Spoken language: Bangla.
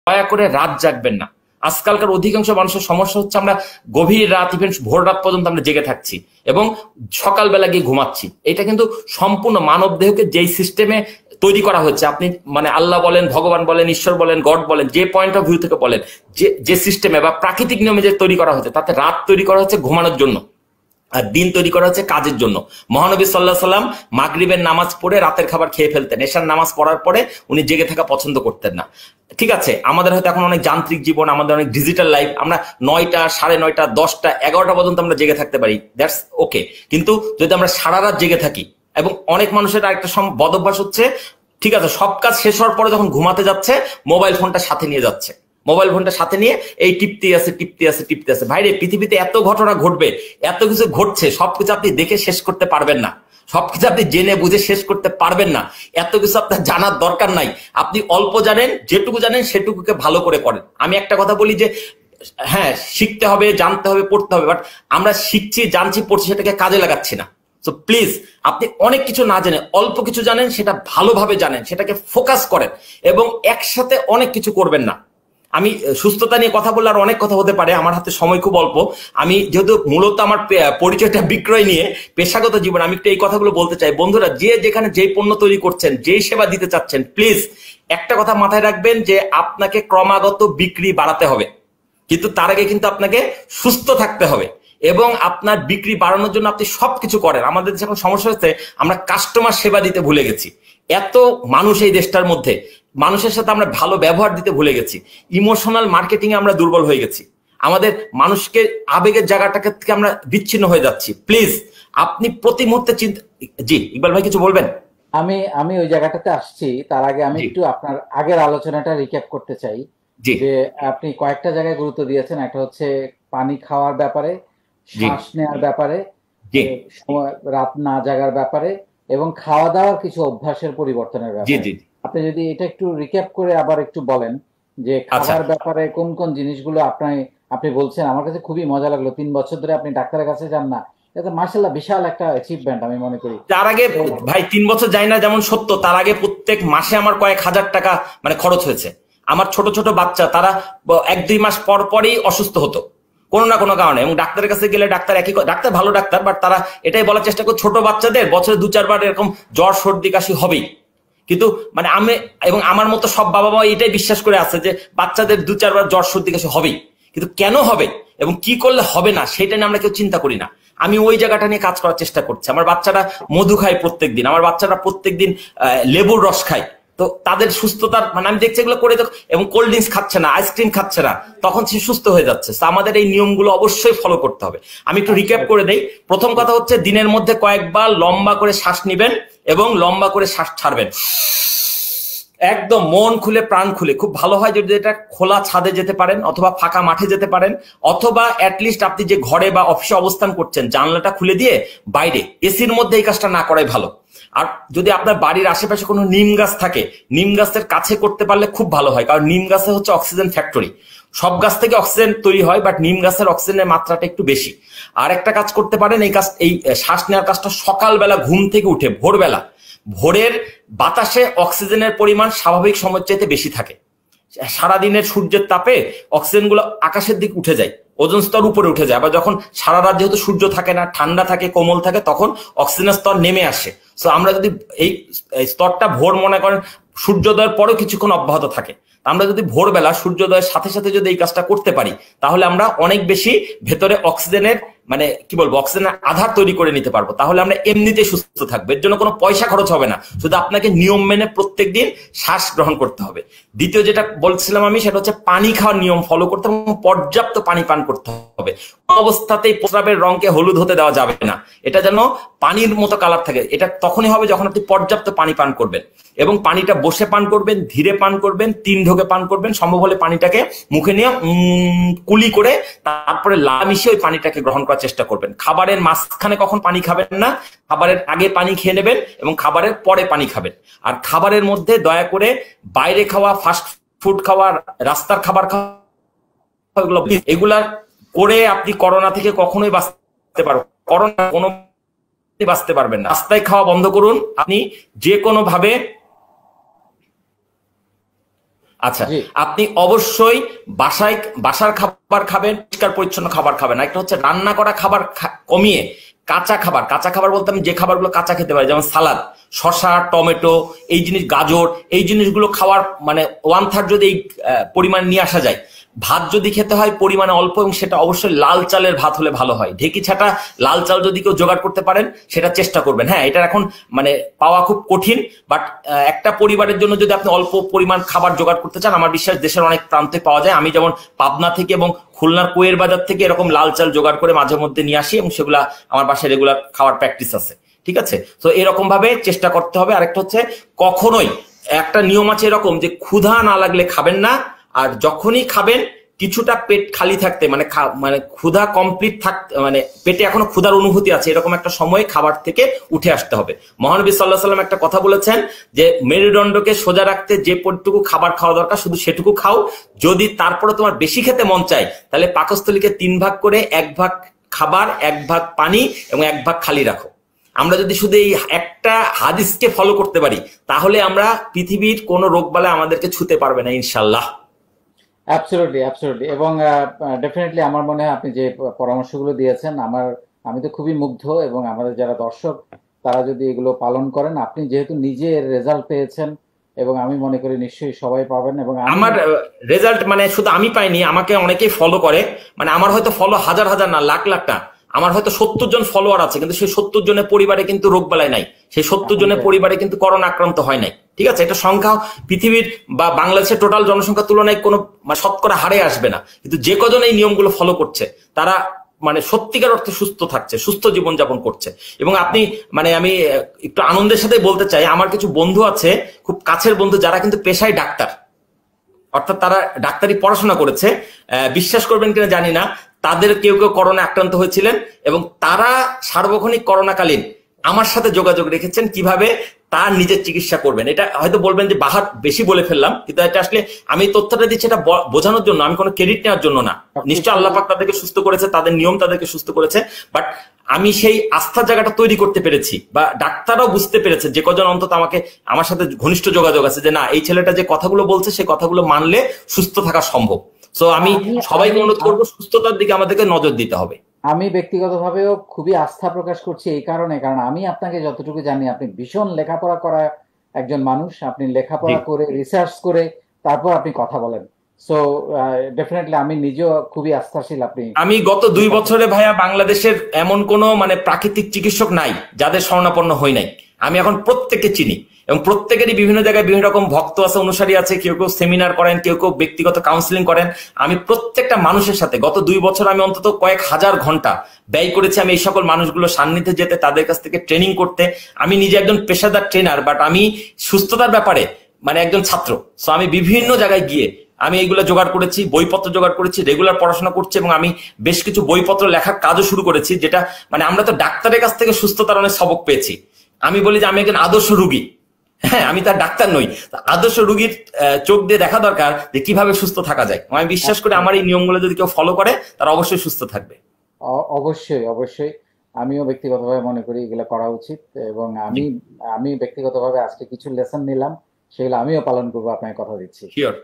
দয়া করে রাত জাগবেন না। আজকালকার অধিকাংশ মানুষের সমস্যা হচ্ছে আমরা গভীর রাত ইভেন ভোর রাত পর্যন্ত আমরা জেগে থাকছি এবং সকালবেলা গিয়ে ঘুমাচ্ছি। এটা কিন্তু সম্পূর্ণ মানব দেহকে যেই সিস্টেমে তৈরি করা হচ্ছে, আপনি মানে আল্লাহ বলেন, ভগবান বলেন, ঈশ্বর বলেন, গড বলেন, যে পয়েন্ট অফ ভিউ থেকে বলেন, যে সিস্টেমে বা প্রাকৃতিক নিয়মে যে তৈরি করা হচ্ছে, তাতে রাত তৈরি করা হচ্ছে ঘুমানোর জন্য আর দিন তৈরি করা হচ্ছে কাজের জন্য। মহানবী সাল্লাল্লাহু আলাইহি সাল্লাম মাগরিবের নামাজ পড়ে রাতের খাবার খেয়ে ফেলতেন, এশার নামাজ পড়ার পরে উনি জেগে থাকা পছন্দ করতেন না। ঠিক আছে, আমাদের হয়তো এখন অনেক যান্ত্রিক জীবন, আমাদের অনেক ডিজিটাল লাইফ, আমরা 9টা, 9:30, 10টা, 11টা পর্যন্ত আমরা জেগে থাকতে পারি, দ্যাটস ওকে। কিন্তু যদি আমরা সারা রাত জেগে থাকি, এবং অনেক মানুষের আরেকটা বদ অভ্যাস হচ্ছে, ঠিক আছে সব কাজ শেষ হওয়ার পরে যখন ঘুমাতে যাচ্ছে মোবাইল ফোনটা সাথে নিয়ে যাচ্ছে, মোবাইল ফোনটা সাথে নিয়ে এই টিপতে আছে। ভাইরে, পৃথিবীতে এত ঘটনা ঘটবে, এত কিছু ঘটছে, সবকিছু আপনি দেখে শেষ করতে পারবেন না, সবকিছু আপনি জেনে বুঝে শেষ করতে পারবেন না। এত কিছু আপনার জানার দরকার নাই। আপনি অল্প জানেন, যেটুকু জানেন সেটুকুকে ভালো করে করেন। আমি একটা কথা বলি যে হ্যাঁ, শিখতে হবে, জানতে হবে, পড়তে হবে, বাট আমরা শিখছি, জানছি, পড়ছি, সেটাকে কাজে লাগাচ্ছি না। সো প্লিজ, আপনি অনেক কিছু না জানেন, অল্প কিছু জানেন, সেটা ভালোভাবে জানেন, সেটাকে ফোকাস করেন এবং একসাথে অনেক কিছু করবেন না। আমি সুস্থতা নিয়ে কথা বললে আর অনেক কথা হতে পারে, আমার হাতে সময় খুব অল্প। আমি যেহেতু মূলত আমার পরিচয়টা বিক্রয় নিয়ে, পেশাগত জীবন, আমি একটু এই কথাগুলো বলতে চাই। বন্ধুরা, যে যেখানে যেই পণ্য তৈরি করছেন, যেই সেবা দিতে চাচ্ছেন, প্লিজ একটা কথা মাথায় রাখবেন যে আপনাকে ক্রমাগত বিক্রি বাড়াতে হবে, কিন্তু তার আগে কিন্তু আপনাকে সুস্থ থাকতে হবে এবং আপনার বিক্রি বাড়ানোর জন্য আপনি সবকিছু করেন। আমাদের যখন সমস্যা হচ্ছে, আমরা কাস্টমার সেবা দিতে ভুলে গেছি। এত মানুষ এই দেশটার মধ্যে, মানুষের সাথে আমরা ভালো ব্যবহার দিতে ভুলে গেছি। ইমোশনাল মার্কেটিং এ আমরা দুর্বল হয়ে গেছি, আমাদের মানুষকে আবেগের জায়গাটাকে থেকে আমরা বিচ্ছিন্ন হয়ে যাচ্ছি। প্লিজ আপনি প্রতি মুহূর্তে চিন্তা। জি ইকবাল ভাই, কিছু বলবেন? আমি আমি ওই জায়গাটাতে আসছি, তার আগে আমি জি একটু আপনার আগের আলোচনাটা রিক্যাপ করতে চাই। জি যে আপনি কয়েকটা জায়গায় গুরুত্ব দিয়েছেন, একটা হচ্ছে পানি খাওয়ার ব্যাপারে, জি শ্বাস নেওয়ার ব্যাপারে, জি রাত না জাগার ব্যাপারে, এবং খাওয়া দাওয়ার কিছু অভ্যাসের পরিবর্তনের জি ব্যাপারে। জি আপনি যদি এটা একটু রিক্যাপ করে আবার একটু বলেন যে আচ্ছা, খাবার ব্যাপারে কোন কোন জিনিসগুলো আপনি আপনি বলছেন। আমার কাছে খুবই মজা লাগলো, 3 বছর ধরে আপনি ডাক্তারের কাছে যান না, এটা মার্শাল্লাহ বিশাল একটা অ্যাচিভমেন্ট আমি মনে করি। তার আগে তো ভাই 3 বছর যাই না যেমন সত্য, তার আগে প্রত্যেক মাসে আমার কয়েক হাজার টাকা মানে খরচ হয়েছে। আমার ছোট ছোট বাচ্চা, তারা 1-2 মাস পর পরই অসুস্থ হতো কোনো না কোনো কারণে, এবং ডাক্তারের কাছে গেলে ডাক্তার একই ডাক্তার, ভালো ডাক্তার, বাট তারা এটাই বলার চেষ্টা করে ছোট বাচ্চাদের বছরে 2-4 বার এরকম জ্বর সর্দি কাশি হবেই। কিন্তু মানে আমি এবং আমার মতো সব বাবা মা এটাই বিশ্বাস করে আছে যে বাচ্চাদের 2-4 বার জ্বর সর্দি কাশি হবেই, কিন্তু কেন হবে এবং কি করলে হবে না সেটা নিয়ে আমরা কেউ চিন্তা করি না। আমি ওই জায়গাটা নিয়ে কাজ করার চেষ্টা করছি। আমার বাচ্চারা মধু খায় প্রত্যেকদিন, আমার বাচ্চারা প্রত্যেকদিন লেবুর রস খায়। তো তাদের সুস্থতার মানে আমি দেখছি এগুলো করে, এবং কোল্ড ড্রিঙ্কস খাচ্ছে না, আইসক্রিম খাচ্ছে না, তখন সে সুস্থ হয়ে যাচ্ছে। আমাদের এই নিয়মগুলো অবশ্যই ফলো করতে হবে। আমি একটু রিক্যাপ করে দেই। প্রথম কথা হচ্ছে, দিনের মধ্যে কয়েকবার লম্বা করে শ্বাস নিবেন এবং লম্বা করে শ্বাস ছাড়বেন, একদম মন খুলে প্রাণ খুলে। খুব ভালো হয় যদি এটা খোলা ছাদে যেতে পারেন, অথবা ফাঁকা মাঠে যেতে পারেন, অথবা অ্যাটলিস্ট আপনি যে ঘরে বা অফিসে অবস্থান করছেন জানলাটা খুলে দিয়ে বাইরে এসির মধ্যে এই কাজটা না করাই ভালো। আর যদি আপনার বাড়ির আশেপাশে কোনো নিম গাছ থাকে, নিম গাছের কাছে করতে পারলে খুব ভালো হয়, কারণ নিম গাছে হচ্ছে অক্সিজেন ফ্যাক্টরি। সব গাছ থেকে অক্সিজেন তৈরি হয়, বাট নিম গাছের অক্সিজেনের মাত্রাটা একটু বেশি। আর একটা কাজ করতে পারেন, এই শ্বাস নেওয়ার কাজটা সকালবেলা ঘুম থেকে উঠে ভোরবেলা, ভোরের বাতাসে অক্সিজেনের পরিমাণ স্বাভাবিক সময়ের চাইতে বেশি থাকে। সারাদিনের সূর্যের তাপে অক্সিজেন গুলো আকাশের দিকে উঠে যায়, ওজোন স্তর উপরে উঠে যায়। আবার যখন সারা রাত যেহেতু সূর্য থাকে না, ঠান্ডা থাকে, কোমল থাকে, তখন অক্সিজেনের স্তর নেমে আসে। সো আমরা যদি এই স্তরটা ভোর মনে করেন সূর্যোদয়ের পরেও কিছুক্ষণ অব্যাহত থাকে, আমরা যদি ভোরবেলা সূর্যোদয়ের সাথে সাথে যদি এই কাজটা করতে পারি, তাহলে আমরা অনেক বেশি ভেতরে অক্সিজেনের মানে কি বলবো, অক্সিজেনের আধার তৈরি করে নিতে পারবো। তাহলে আমরা এমনিতেই সুস্থ থাকবো, এর জন্য কোনো পয়সা খরচ হবে না, শুধু আপনাকে নিয়ম মেনে প্রত্যেকদিন শ্বাস গ্রহণ করতে হবে। দ্বিতীয় যেটা বলছিলাম আমি, সেটা হচ্ছে পানি খাওয়ার নিয়ম ফলো করতে হবে এবং পর্যাপ্ত পানি পান করতে হবে। কোনো অবস্থাতেই প্রস্রাবের রঙকে হলুদ হতে দেওয়া যাবে না, এটা যেন পানির মতো কালার থাকে। এটা তখনই হবে যখন আপনি পর্যাপ্ত পানি পান করবেন, এবং পানিটা বসে পান করবেন, ধীরে পান করবেন, 3 ঢোকে পান করবেন। সম্ভব হলে পানিটাকে মুখে নিয়ে কুলি করে তারপরে লা মিশিয়ে ওই পানিটাকে গ্রহণ করার চেষ্টা করবেন। খাবারের মাঝখানে কখন পানি খাবেন না, খাবারের আগে পানি খেয়ে নেবেন এবং খাবারের পরে পানি খাবেন। আর খাবারের মধ্যে দয়া করে বাইরে খাওয়া, ফাস্ট ফুড খাওয়া, রাস্তার খাবার খাওয়া, এগুলা করে আপনি করোনা থেকে কখনোই বাঁচতে পারবেন, করোনা কোনো বাঁচতে পারবেন না। রাস্তায় খাওয়া বন্ধ করুন। আপনি যে কোনো ভাবে আচ্ছা, জি। আপনি অবশ্যই বাসার খাবার খাবেন, পরিষ্কার পরিচ্ছন্ন খাবার খাবেন। একটা হচ্ছে রান্না করা খাবার কমিয়ে কাঁচা খাবার বলতে আমি যে খাবারগুলো কাঁচা খেতে পারি, যেমন সালাদ, শসা, টমেটো, এই জিনিস, গাজর, এই জিনিসগুলো খাওয়ার মানে 1/3 যদি এই পরিমাণ নিয়ে আসা যায়। ভাত যদি খেতে হয় পরিমাণে অল্প, এবং সেটা অবশ্যই লাল চালের ভাত হলে ভালো হয়। ঢেকি ছাটা লাল চাল যদি কেউ জোগাড় করতে পারেন সেটা চেষ্টা করবেন। হ্যাঁ, এটা এখন মানে পাওয়া খুব কঠিন, বাট একটা পরিবারের জন্য যদি আপনি অল্প পরিমাণ খাবার জোগাড় করতে চান, আমার বিশ্বাস দেশের অনেক প্রান্তে পাওয়া যায়। আমি যেমন পাবনা থেকে এবং খুলনার কোয়ের বাজার থেকে এরকম লাল চাল জোগাড় করে মাঝে মধ্যে নিয়ে আসি, এবং সেগুলা আমার বাসায় রেগুলার খাওয়ার প্র্যাকটিস আছে। ঠিক আছে, তো এরকম ভাবে চেষ্টা করতে হবে। আরেকটা হচ্ছে, কখনোই একটা নিয়ম আছে এরকম যে ক্ষুধা না লাগলে খাবেন না, আর যখনই খাবেন কিছুটা পেট খালি থাকতে, মানে মানে ক্ষুধা কমপ্লিট থাকতে, মানে পেটে এখনো ক্ষুধার অনুভূতি আছে, এরকম একটা সময় খাবার থেকে উঠে আসতে হবে। মহানবী সাল্লাল্লাহু আলাইহি সাল্লাম একটা কথা বলেছেন যে মেরুদণ্ডকে সোজা রাখতে যে পটুকু খাবার খাওয়া দরকার শুধু সেটুকু খাও। যদি তারপরে তোমার বেশি খেতে মন চায়, তাহলে পাকস্থলীকে 3 ভাগ করে 1 ভাগ খাবার, 1 ভাগ পানি এবং 1 ভাগ খালি রাখো। আমরা যদি শুধু এই একটা হাদিসকে ফলো করতে পারি, তাহলে আমরা পৃথিবীর কোনো রোগবালাই আমাদেরকে ছুতে পারবে না ইনশাল্লাহ। Absolutely, absolutely. এবং ডেফিনেটলি আমার মনে হয় আপনি যে পরামর্শগুলো দিয়েছেন, আমি তো খুবই মুগ্ধ। এবং আমাদের যারা দর্শক তারা যদি এগুলো পালন করেন, আপনি যেহেতু নিজে এর রেজাল্ট পেয়েছেন, এবং আমি মনে করি নিশ্চয়ই সবাই পাবেন। এবং আমি আমার রেজাল্ট মানে শুধু আমি পাইনি, আমাকে অনেকেই ফলো করে। মানে আমার হয়তো ফলো হাজার হাজার না, লাখ লাখ না। আমার হয়তো 70 জন ফলোয়ার আছে, কিন্তু সেই 70 জনের পরিবারে কিন্তু রোগ বালাই নাই, সেই 70 জনের পরিবারে কিন্তু করোনা আক্রান্ত হয় নাই। ঠিক আছে, এটা সংখ্যা পৃথিবীর বা বাংলাদেশের টোটাল জনসংখ্যার তুলনায় কোনো শতকরা হারে আসবে না, কিন্তু যে কজন এই নিয়মগুলো ফলো করছে তারা মানে সত্যিকার অর্থে সুস্থ থাকছে, সুস্থ জীবনযাপন করছে। এবং আপনি মানে আমি একটু আনন্দের সাথে বলতে চাই, আমার কিছু বন্ধু আছে, খুব কাছের বন্ধু, যারা কিন্তু পেশায় ডাক্তার, অর্থাৎ তারা ডাক্তারি পড়াশোনা করেছে। বিশ্বাস করবেন কিনা জানি না, তাদের কেউ কেউ করোনা আক্রান্ত হয়েছিলেন, এবং তারা সার্বক্ষণিক করোনাকালীন আমার সাথে যোগাযোগ রেখেছেন কিভাবে তার নিজের চিকিৎসা করবেন। এটা হয়তো বলবেন যে বাহার বেশি বলে ফেললাম, কিন্তু এটা আসলে আমি তথ্যটা দিচ্ছি এটা বোঝানোর জন্য, আমি কোনো ক্রেডিট নেওয়ার জন্য না। নিশ্চয় আল্লাহ পাক তাদেরকে সুস্থ করেছে, তাদের নিয়ম তাদেরকে সুস্থ করেছে, বাট আমি সেই আস্থার জায়গাটা তৈরি করতে পেরেছি, বা ডাক্তারও বুঝতে পেরেছে, যে কজন অন্তত আমাকে আমার সাথে ঘনিষ্ঠ যোগাযোগ আছে, যে না, এই ছেলেটা যে কথাগুলো বলছে সেই কথাগুলো মানলে সুস্থ থাকা সম্ভব। সো আমি আমি সবাইকে আমি অনুরোধ করবো, সুস্থতার দিকে আমাদেরকে নজর দিতে হবে। আমি ব্যক্তিগতভাবেও খুবই আস্থা প্রকাশ করছি এই কারণে, কারণ আমি আপনাকে যতটুকু জানি আপনি ভীষণ লেখাপড়া করা একজন মানুষ। আপনি জি, লেখাপড়া করে, রিসার্চ করে তারপর আপনি কথা বলেন। সো ডেফিনেটলি আমি নিজেও খুবই আস্থাশীল আপনি আমি গত যে 2 কথা। বছরে ভাইয়া বাংলাদেশের এমন কোনো মানে প্রাকৃতিক চিকিৎসক নাই যাদের শরণাপন্ন হই নাই। আমি এখন প্রত্যেককে চিনি, এবং প্রত্যেকেরই বিভিন্ন জায়গায় বিভিন্ন রকম ভক্ত আছে, অনুসারী আছে, কেউ কেউ সেমিনার করেন, কেউ কেউ ব্যক্তিগত কাউন্সিলিং করেন। আমি প্রত্যেকটা মানুষের সাথে গত 2 বছর আমি অন্তত কয়েক হাজার ঘন্টা ব্যয় করেছি আমি এই সকল মানুষগুলোর সান্নিধ্যে যেতে, তাদের কাছ থেকে ট্রেনিং করতে। আমি নিজে একজন পেশাদার ট্রেনার, বাট আমি সুস্থতার ব্যাপারে মানে একজন ছাত্র। সো আমি বিভিন্ন জায়গায় গিয়ে আমি এইগুলো জোগাড় করেছি, বইপত্র জোগাড় করেছি, রেগুলার পড়াশোনা করছি, এবং আমি বেশ কিছু বইপত্র লেখার কাজও শুরু করেছি, যেটা মানে আমরা তো ডাক্তারের কাছ থেকে সুস্থতার অনেক সবক পেয়েছি। আমি বলি যে আমি একজন আদর্শ রুগী। হ্যাঁ, আমি তার ডাক্তার নই, আদর্শ রুগীর চোখ দিয়ে দেখা দরকার যে কিভাবে সুস্থ থাকা যায়। আমি বিশ্বাস করি আমার এই নিয়মগুলো যদি কেউ ফলো করে, তারা অবশ্যই সুস্থ থাকবে। অবশ্যই, অবশ্যই। আমিও ব্যক্তিগতভাবে মনে করি এগুলো করা উচিত। এবং জি, আমি ব্যক্তিগতভাবে আজকে কিছু লেসন নিলাম, সেগুলো আমিও পালন করবো, আপনাকে কথা দিচ্ছি। শিওর।